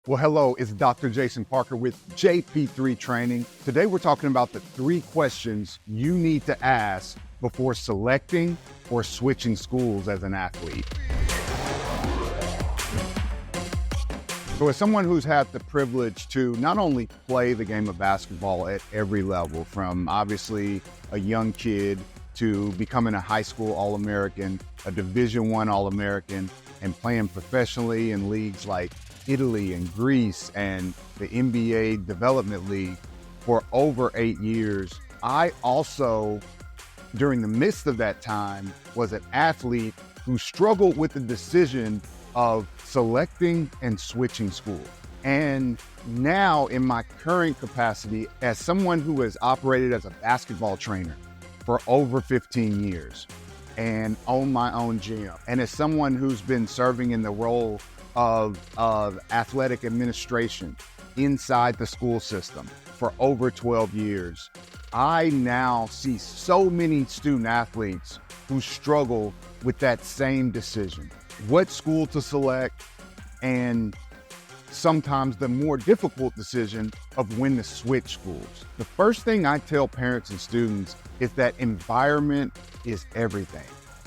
Well, hello, it's Dr. Jason Parker with JP3 Training. Today we're talking about the 3 questions you need to ask before selecting or switching schools as an athlete. So as someone who's had the privilege to not only play the game of basketball at every level, from obviously a young kid to becoming a high school All-American, a Division I All-American, and playing professionally in leagues like Italy and Greece and the NBA Development League for over 8 years, I also, during the midst of that time, was an athlete who struggled with the decision of selecting and switching schools. And now in my current capacity as someone who has operated as a basketball trainer for over 15 years and own my own gym, and as someone who's been serving in the role of athletic administration inside the school system for over 12 years, I now see so many student athletes who struggle with that same decision. What school to select, and sometimes the more difficult decision of when to switch schools. The first thing I tell parents and students is that environment is everything.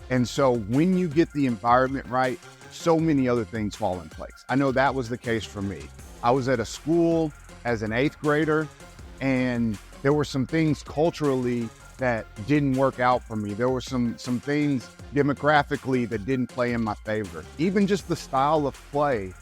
And so when you get the environment right, so many other things fall in place. I know that was the case for me. I was at a school as an 8th grader, and there were some things culturally that didn't work out for me. There were some things demographically that didn't play in my favor. Even just the style of play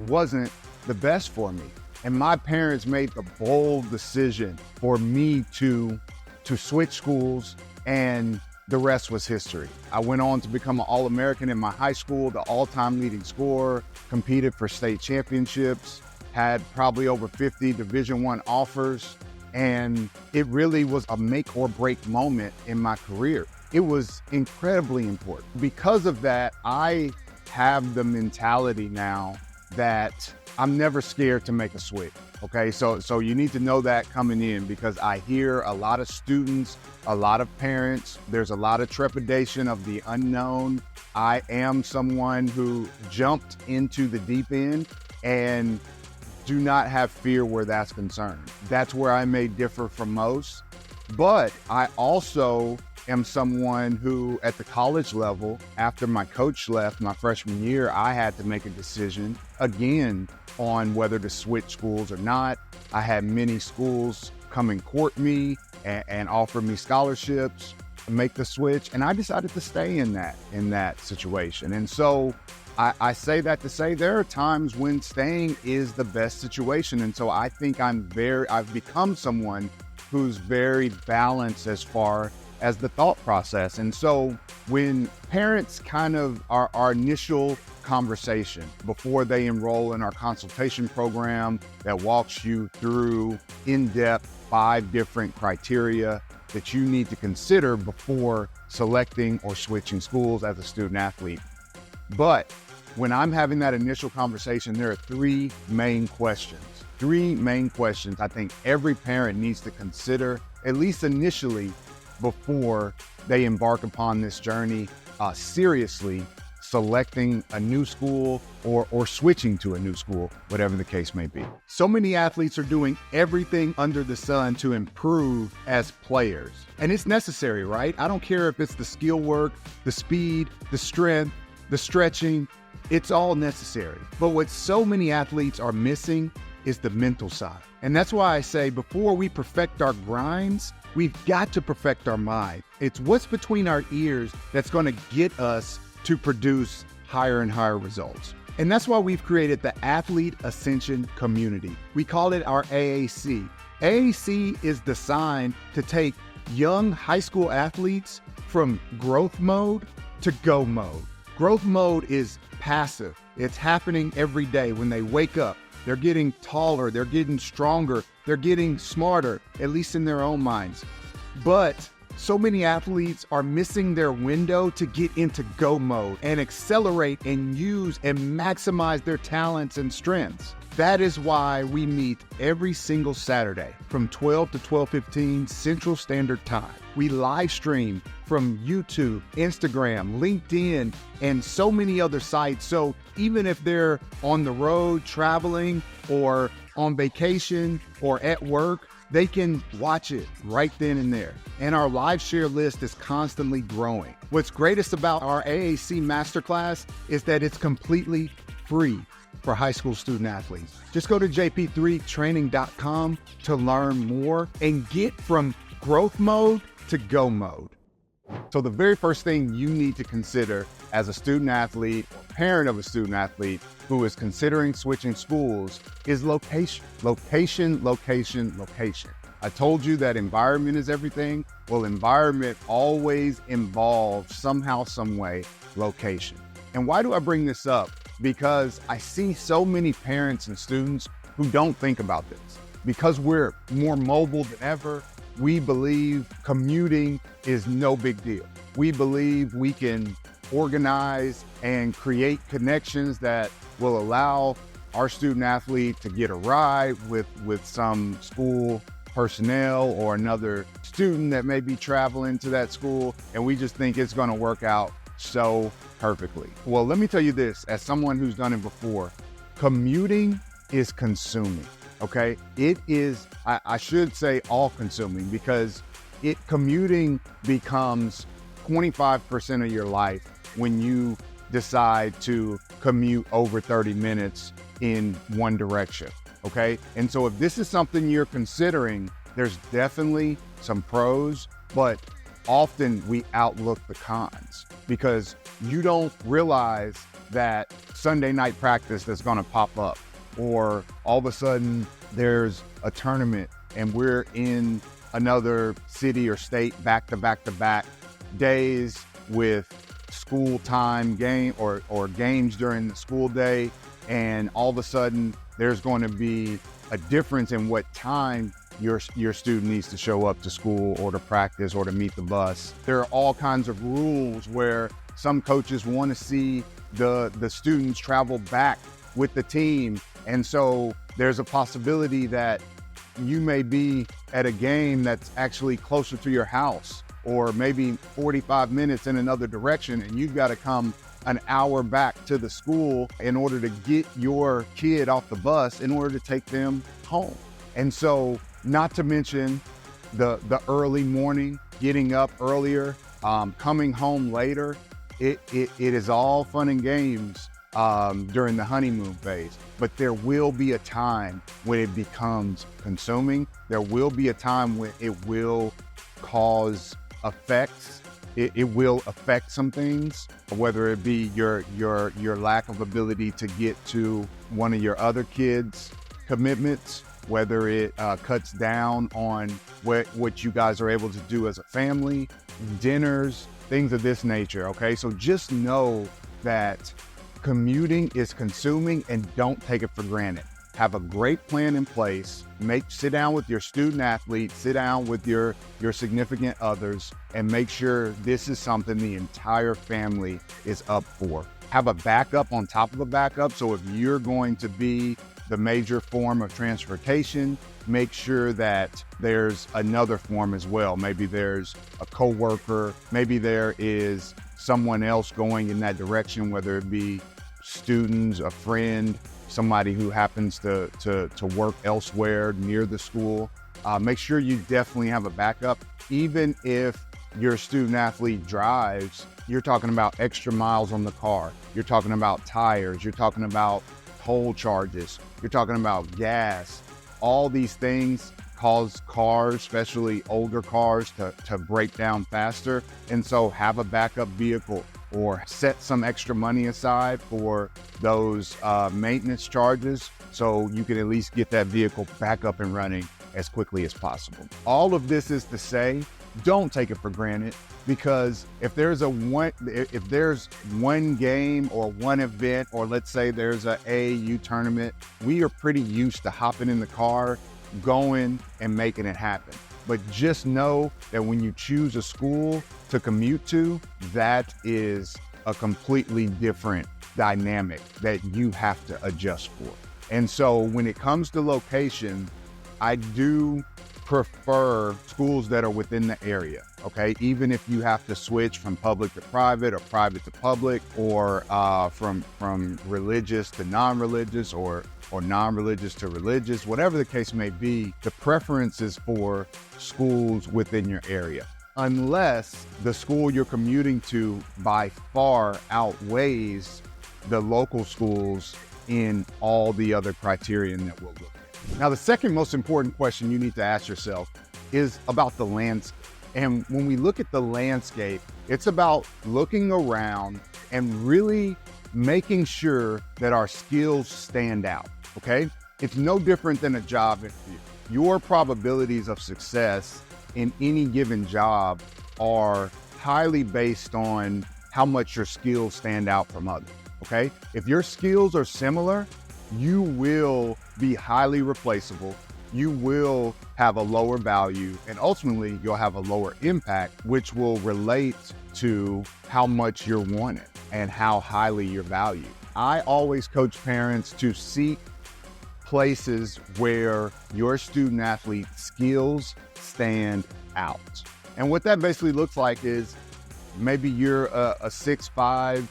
wasn't the best for me. And my parents made the bold decision for me to switch schools, and the rest was history. I went on to become an All-American in my high school, the all-time leading scorer, competed for state championships, had probably over 50 Division I offers, and it really was a make or break moment in my career. It was incredibly important. Because of that, I have the mentality now that I'm never scared to make a switch. Okay, so you need to know that coming in, because I hear a lot of students, a lot of parents, there's a lot of trepidation of the unknown. I am someone who jumped into the deep end and do not have fear where that's concerned. That's where I may differ from most, but I also am someone who at the college level, after my coach left my freshman year, I had to make a decision again on whether to switch schools or not. I had many schools come and court me and offer me scholarships to make the switch, and I decided to stay in that situation. And so I say that to say there are times when staying is the best situation. And so I think I've become someone who's very balanced as far as the thought process. And so when parents kind of our initial conversation before they enroll in our consultation program that walks you through in-depth 5 different criteria that you need to consider before selecting or switching schools as a student athlete. But when I'm having that initial conversation, there are 3 main questions. 3 main questions I think every parent needs to consider, at least initially, before they embark upon this journey, seriously selecting a new school or switching to a new school, whatever the case may be. So many athletes are doing everything under the sun to improve as players. And it's necessary, right? I don't care if it's the skill work, the speed, the strength, the stretching, it's all necessary. But what so many athletes are missing is the mental side. And that's why I say before we perfect our grinds, we've got to perfect our mind. It's what's between our ears that's going to get us to produce higher and higher results. And that's why we've created the Athlete Ascension Community. We call it our AAC. AAC is designed to take young high school athletes from growth mode to go mode. Growth mode is passive. It's happening every day when they wake up. They're getting taller, they're getting stronger, they're getting smarter, at least in their own minds. But so many athletes are missing their window to get into go mode and accelerate and use and maximize their talents and strengths. That is why we meet every single Saturday from 12 to 12:15 Central Standard Time. We live stream from YouTube, Instagram, LinkedIn, and so many other sites. So even if they're on the road, traveling, or on vacation, or at work, they can watch it right then and there. And our live share list is constantly growing. What's greatest about our AAC Masterclass is that it's completely free for high school student athletes. Just go to jp3training.com to learn more and get from growth mode to go mode. So the very first thing you need to consider as a student athlete or parent of a student athlete who is considering switching schools is location. Location, location, location. I told you that environment is everything. Well, environment always involves somehow, some way, location. And why do I bring this up? Because I see so many parents and students who don't think about this. Because we're more mobile than ever, we believe commuting is no big deal. We believe we can organize and create connections that will allow our student athlete to get a ride with some school personnel or another student that may be traveling to that school, and we just think it's going to work out so perfectly. Well, let me tell you this, as someone who's done it before, commuting is consuming, okay? It is, I should say all consuming, because commuting becomes 25% of your life when you decide to commute over 30 minutes in one direction, okay? And so if this is something you're considering, there's definitely some pros, but often we outlook the cons because you don't realize that Sunday night practice that's gonna pop up, or all of a sudden there's a tournament and we're in another city or state back to back to back days with school time game or games during the school day, and all of a sudden there's going to be a difference in what time your student needs to show up to school or to practice or to meet the bus. There are all kinds of rules where some coaches want to see the students travel back with the team, and so there's a possibility that you may be at a game that's actually closer to your house, or maybe 45 minutes in another direction, and you've got to come an hour back to the school in order to get your kid off the bus in order to take them home. And so, not to mention the early morning, getting up earlier, coming home later. It is all fun and games during the honeymoon phase, but there will be a time when it becomes consuming. There will be a time when it will cause effects. It will affect some things, whether it be your lack of ability to get to one of your other kids' commitments, whether it cuts down on what you guys are able to do as a family, dinners, things of this nature, okay? So just know that commuting is consuming, and don't take it for granted. Have a great plan in place. Sit down with your student athlete, sit down with your significant others, and make sure this is something the entire family is up for. Have a backup on top of a backup. So if you're going to be the major form of transportation, make sure that there's another form as well. Maybe there's a coworker, maybe there is someone else going in that direction, whether it be students, a friend, somebody who happens to work elsewhere near the school. Make sure you definitely have a backup. Even if your student athlete drives, you're talking about extra miles on the car. You're talking about tires. You're talking about toll charges. You're talking about gas. All these things cause cars, especially older cars, to break down faster. And so have a backup vehicle, or set some extra money aside for those maintenance charges, so you can at least get that vehicle back up and running as quickly as possible. All of this is to say, don't take it for granted, because if there's one game or one event, or let's say there's a AAU tournament, we are pretty used to hopping in the car, going and making it happen. But just know that when you choose a school to commute to, that is a completely different dynamic that you have to adjust for. And so when it comes to location, I do prefer schools that are within the area, okay? Even if you have to switch from public to private or private to public, or from religious to non-religious, or non-religious to religious, whatever the case may be, the preference is for schools within your area. Unless the school you're commuting to by far outweighs the local schools in all the other criterion that we'll look at. Now, the second most important question you need to ask yourself is about the landscape. And when we look at the landscape, it's about looking around and really making sure that our skills stand out, okay? It's no different than a job interview. Your probabilities of success in any given job are highly based on how much your skills stand out from others, okay? If your skills are similar, you will be highly replaceable, you will have a lower value, and ultimately you'll have a lower impact, which will relate to how much you're wanted and how highly you're valued. I always coach parents to seek places where your student athlete skills stand out. And what that basically looks like is maybe you're a 6'5",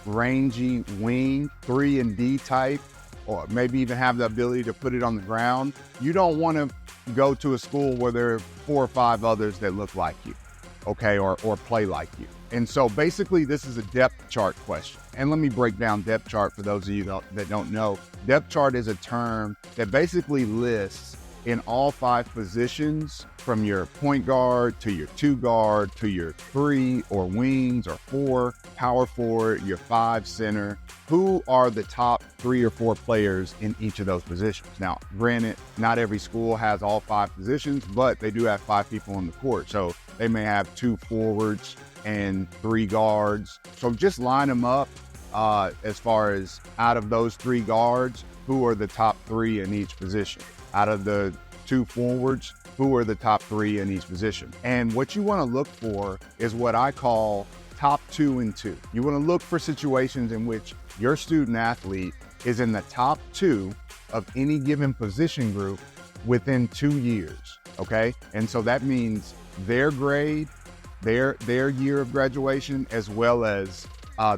rangy wing, 3 and D type, or maybe even have the ability to put it on the ground. You don't want to go to a school where there are 4 or 5 others that look like you, okay, or play like you. And so basically this is a depth chart question. And let me break down depth chart for those of you that don't know. Depth chart is a term that basically lists in all 5 positions, from your point guard to your 2 guard to your 3 or wings or 4, power forward, your 5 center, who are the top 3 or 4 players in each of those positions. Now, granted, not every school has all 5 positions, but they do have 5 people on the court. So they may have 2 forwards and 3 guards. So just line them up as far as out of those 3 guards, who are the top 3 in each position. Out of the 2 forwards, who are the top 3 in each position. And what you want to look for is what I call top 2 and 2. You want to look for situations in which your student athlete is in the top 2 of any given position group within 2 years, okay? And so that means their grade, their year of graduation, as well as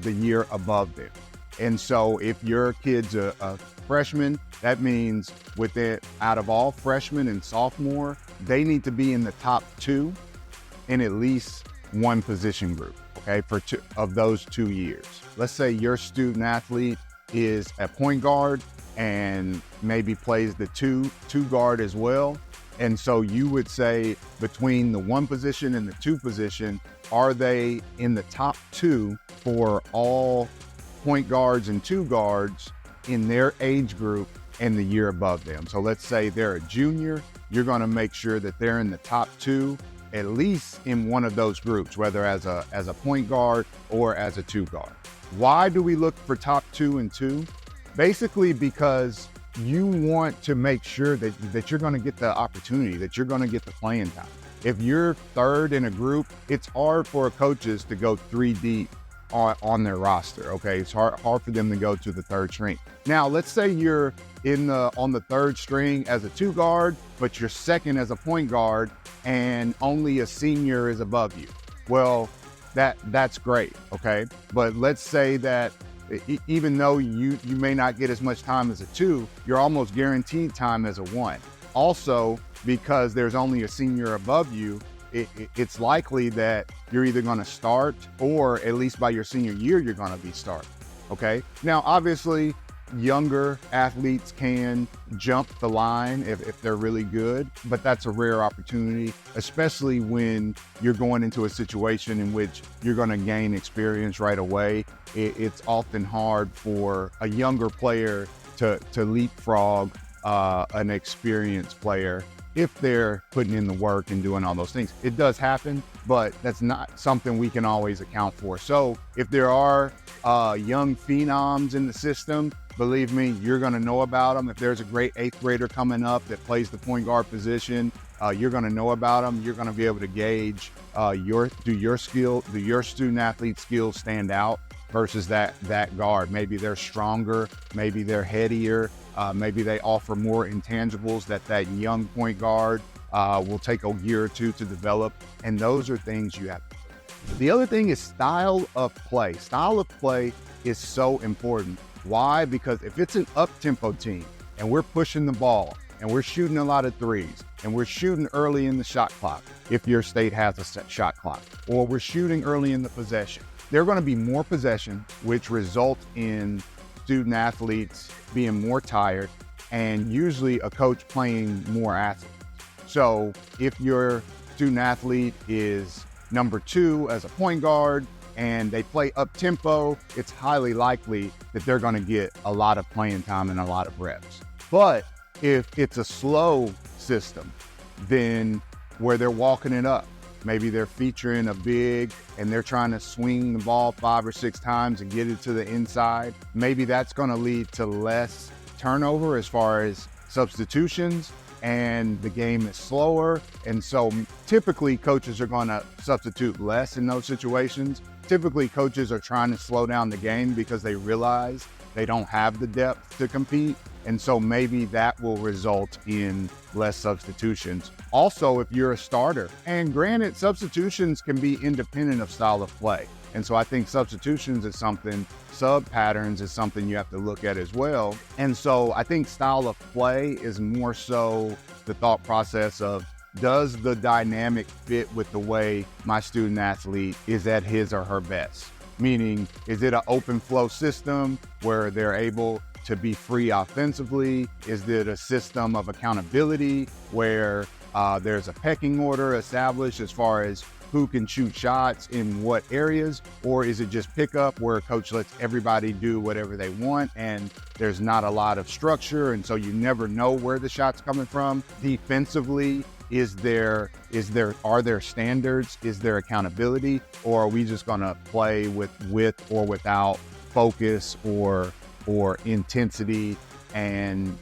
the year above them. And so if your kid's a freshman, that means out of all freshmen and sophomore, they need to be in the top 2 in at least one position group, okay, for 2 of those 2 years. Let's say your student athlete is a point guard and maybe plays the two guard as well. And so you would say between the 1 position and the 2 position, are they in the top 2 for all point guards and 2 guards in their age group and the year above them? So let's say they're a junior, you're going to make sure that they're in the top 2, at least in one of those groups, whether as a point guard or as a 2 guard. Why do we look for top 2 and 2? Basically because you want to make sure that you're going to get the opportunity, that you're going to get the playing time. If you're 3rd in a group, it's hard for coaches to go 3 deep on their roster, okay? It's hard for them to go to the 3rd string. Now, let's say you're on the 3rd string as a 2 guard, but you're 2nd as a point guard and only a senior is above you. Well, that's great, okay? But let's say that even though you may not get as much time as a 2, you're almost guaranteed time as a 1. Also, because there's only a senior above you, it's likely that you're either going to start, or at least by your senior year, you're going to be starting, okay? Now, obviously, younger athletes can jump the line if they're really good, but that's a rare opportunity, especially when you're going into a situation in which you're going to gain experience right away. It's often hard for a younger player to leapfrog an experienced player if they're putting in the work and doing all those things. It does happen, but that's not something we can always account for. So if there are young phenoms in the system, believe me, you're going to know about them. If there's a great 8th grader coming up that plays the point guard position, you're going to know about them. You're going to be able to gauge do your student athlete skills stand out versus that guard. Maybe they're stronger, maybe they're headier, Maybe they offer more intangibles that young point guard will take a year or two to develop. And those are things you have to do. The other thing is style of play. Style of play is so important. Why? Because if it's an up-tempo team and we're pushing the ball and we're shooting a lot of threes and we're shooting early in the shot clock, if your state has a set shot clock, or we're shooting early in the possession, there are going to be more possession, which result in student athletes being more tired and usually a coach playing more athletes. So if your student athlete is number 2 as a point guard and they play up tempo, it's highly likely that they're going to get a lot of playing time and a lot of reps. But if it's a slow system, then where they're walking it up, maybe they're featuring a big and they're trying to swing the ball 5 or 6 times and get it to the inside, maybe that's going to lead to less turnover as far as substitutions, and the game is slower. And so typically coaches are going to substitute less in those situations. Typically coaches are trying to slow down the game because they realize they don't have the depth to compete. And so maybe that will result in less substitutions. Also, if you're a starter, and granted, substitutions can be independent of style of play. And so I think substitutions is something, sub patterns is something you have to look at as well. And so I think style of play is more so the thought process of, does the dynamic fit with the way my student athlete is at his or her best? Meaning, is it an open flow system where they're able to be free offensively? Is it a system of accountability where there's a pecking order established as far as who can shoot shots in what areas? Or is it just pickup where a coach lets everybody do whatever they want and there's not a lot of structure, and so you never know where the shot's coming from? Defensively, are there standards? Is there accountability? Or are we just gonna play with or without focus or intensity and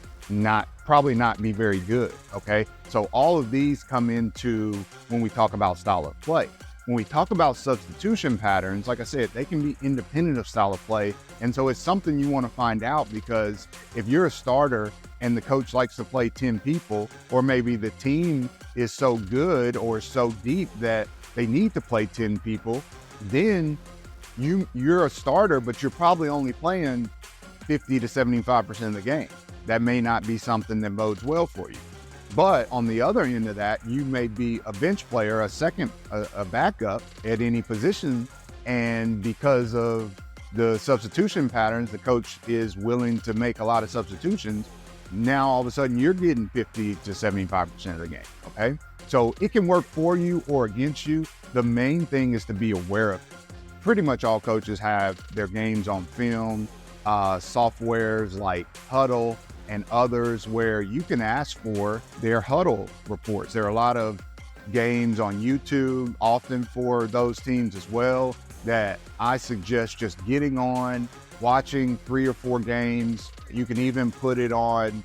probably not be very good, okay? So all of these come into when we talk about style of play. When we talk about substitution patterns, like I said, they can be independent of style of play. And so it's something you want to find out, because if you're a starter and the coach likes to play 10 people, or maybe the team is so good or so deep that they need to play 10 people, then you're a starter, but you're probably only playing 50 to 75% of the game. That may not be something that bodes well for you. But on the other end of that, you may be a bench player, a backup at any position. And because of the substitution patterns, the coach is willing to make a lot of substitutions. Now, all of a sudden, you're getting 50 to 75% of the game, okay? So it can work for you or against you. The main thing is to be aware of it. Pretty much all coaches have their games on film, softwares like Huddle and others where you can ask for their Huddle reports. There are a lot of games on YouTube, often for those teams as well, that I suggest just getting on, watching 3 or 4 games. You can even put it on,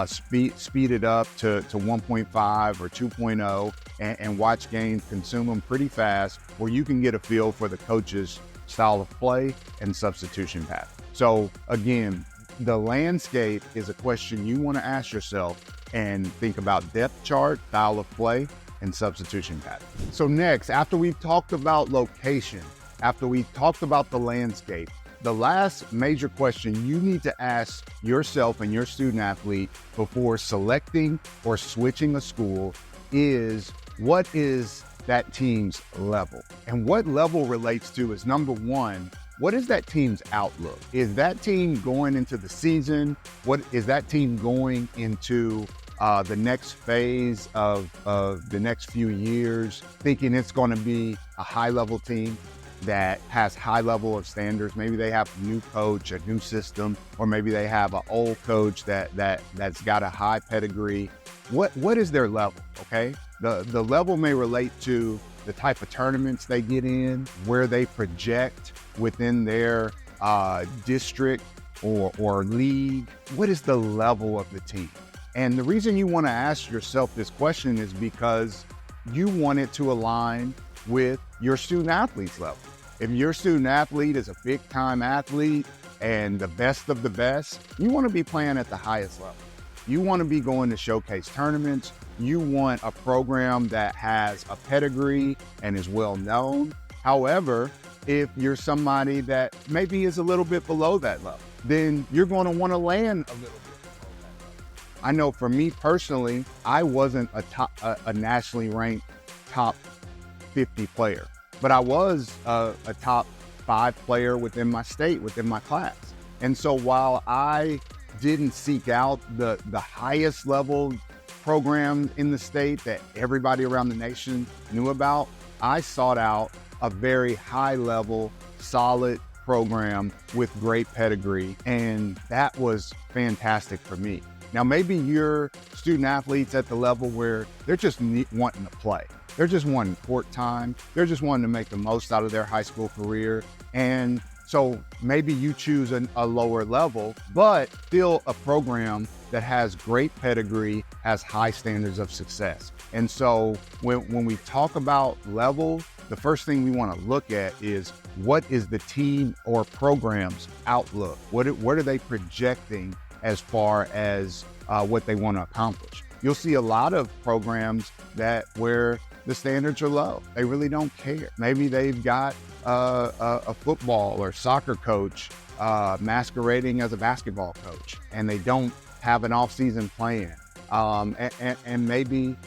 speed it up to 1.5 or 2.0 and watch games, consume them pretty fast, where you can get a feel for the coach's style of play and substitution pattern. So again, the landscape is a question you want to ask yourself and think about: depth chart, style of play, and substitution pattern. So next, after we've talked about location, after we've talked about the landscape, the last major question you need to ask yourself and your student athlete before selecting or switching a school is, what is that team's level? And what level relates to is, number one, what is that team's outlook? Is that team going into the season? What is that team going into the next phase of the next few years, thinking it's going to be a high-level team that has high level of standards? Maybe they have a new coach, a new system, or maybe they have an old coach that's got a high pedigree. What is their level? Okay, the level may relate to the type of tournaments they get in, where they project within their district or league. What is the level of the team? And the reason you want to ask yourself this question is because you want it to align with your student athlete's level. If your student athlete is a big time athlete and the best of the best, you want to be playing at the highest level. You want to be going to showcase tournaments. You want a program that has a pedigree and is well known. However, if you're somebody that maybe is a little bit below that level, then you're going to want to land a little bit below that level. I know for me personally, I wasn't a nationally ranked top 50 player, but I was a top 5 player within my state, within my class. And so while I didn't seek out the highest level program in the state that everybody around the nation knew about, I sought out a very high level, solid program with great pedigree. And that was fantastic for me. Now, maybe you're student athletes at the level where they're just wanting to play. They're just wanting court time. They're just wanting to make the most out of their high school career. And so maybe you choose a lower level, but still a program that has great pedigree, has high standards of success. And so when we talk about level, the first thing we want to look at is, what is the team or program's outlook? What are they projecting as far as what they want to accomplish? You'll see a lot of programs where the standards are low. They really don't care. Maybe they've got a football or soccer coach masquerading as a basketball coach, and they don't have an off-season plan. And maybe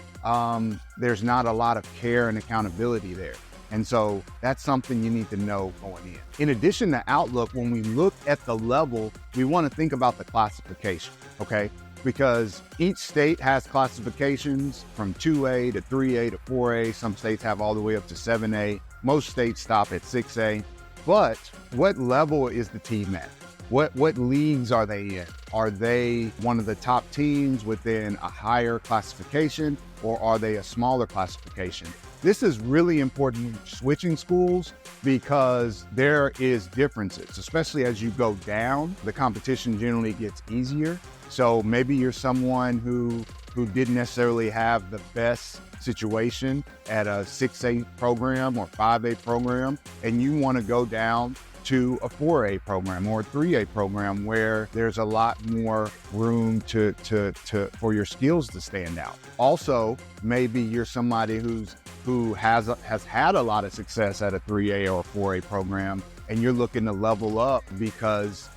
there's not a lot of care and accountability there. And so that's something you need to know going in. In addition to outlook, when we look at the level, we want to think about the classification, okay? Because each state has classifications from 2A to 3A to 4A. Some states have all the way up to 7A. Most states stop at 6A. But what level is the team at? What leagues are they in? Are they one of the top teams within a higher classification, or are they a smaller classification? This is really important when you're switching schools, because there is differences, especially as you go down. The competition generally gets easier. So maybe you're someone who didn't necessarily have the best situation at a 6A program or 5A program, and you want to go down to a 4A program or a 3A program where there's a lot more room for your skills to stand out. Also, maybe you're somebody who has had a lot of success at a 3A or 4A program, and you're looking to level up because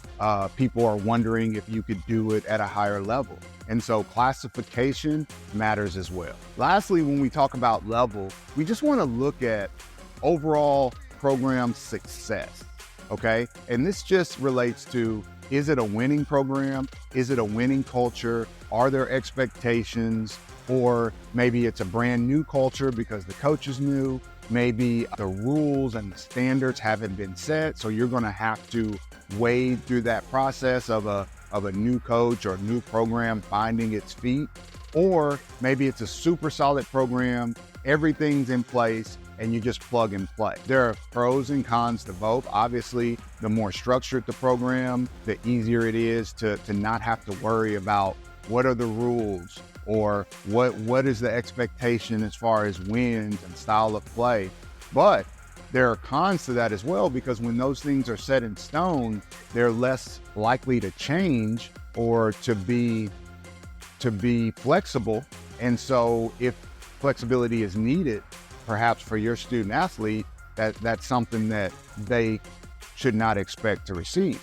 people are wondering if you could do it at a higher level. And so classification matters as well. Lastly, when we talk about level, we just want to look at overall program success, okay? And this just relates to, is it a winning program? Is it a winning culture? Are there expectations? Or maybe it's a brand new culture because the coach is new. Maybe the rules and the standards haven't been set, so you're going to have to wade through that process of a new coach or new program finding its feet. Or maybe it's a super solid program, everything's in place, and you just plug and play. There are pros and cons to both. Obviously, the more structured the program, the easier it is to not have to worry about what are the rules, or what is the expectation as far as wins and style of play. But there are cons to that as well, because when those things are set in stone, they're less likely to change or to be flexible. And so if flexibility is needed, perhaps for your student athlete, that's something that they should not expect to receive.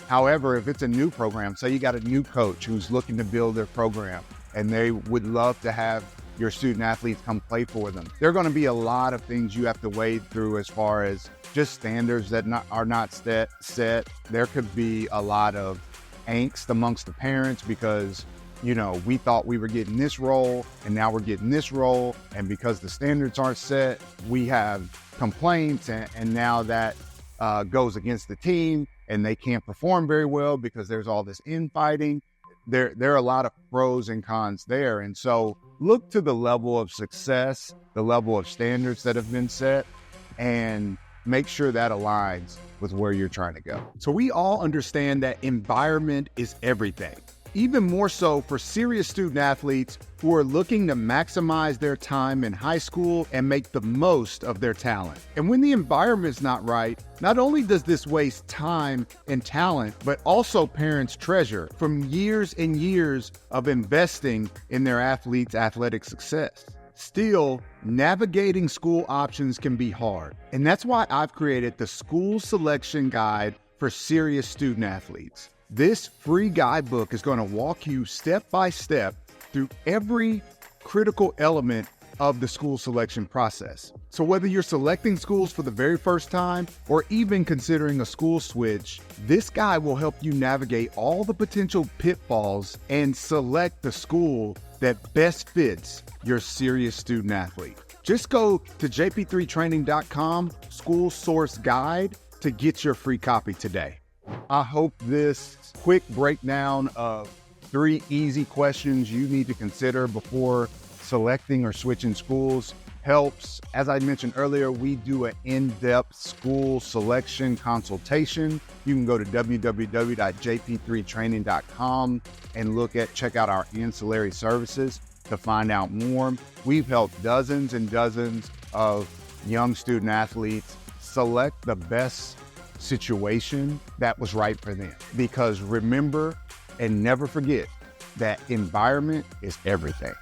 However, if it's a new program, say you got a new coach who's looking to build their program, and they would love to have your student athletes come play for them, there are going to be a lot of things you have to wade through as far as just standards that are not set. There could be a lot of angst amongst the parents because, you know, we thought we were getting this role and now we're getting this role. And because the standards aren't set, we have complaints, and now that goes against the team and they can't perform very well because there's all this infighting. There are a lot of pros and cons there. And so look to the level of success, the level of standards that have been set, and make sure that aligns with where you're trying to go. So we all understand that environment is everything. even more so for serious student athletes who are looking to maximize their time in high school and make the most of their talent. And when the environment's not right, not only does this waste time and talent, but also parents' treasure from years and years of investing in their athletes' athletic success. Still, navigating school options can be hard, and that's why I've created the School Selection Guide for Serious Student Athletes. This free guidebook is going to walk you step by step through every critical element of the school selection process. So whether you're selecting schools for the very first time or even considering a school switch, this guide will help you navigate all the potential pitfalls and select the school that best fits your serious student athlete. Just go to jp3training.com School Source Guide to get your free copy today. I hope this quick breakdown of 3 easy questions you need to consider before selecting or switching schools helps. As I mentioned earlier, we do an in-depth school selection consultation. You can go to www.jp3training.com and check out our ancillary services to find out more. We've helped dozens and dozens of young student athletes select the best situation that was right for them. Because remember and never forget that environment is everything.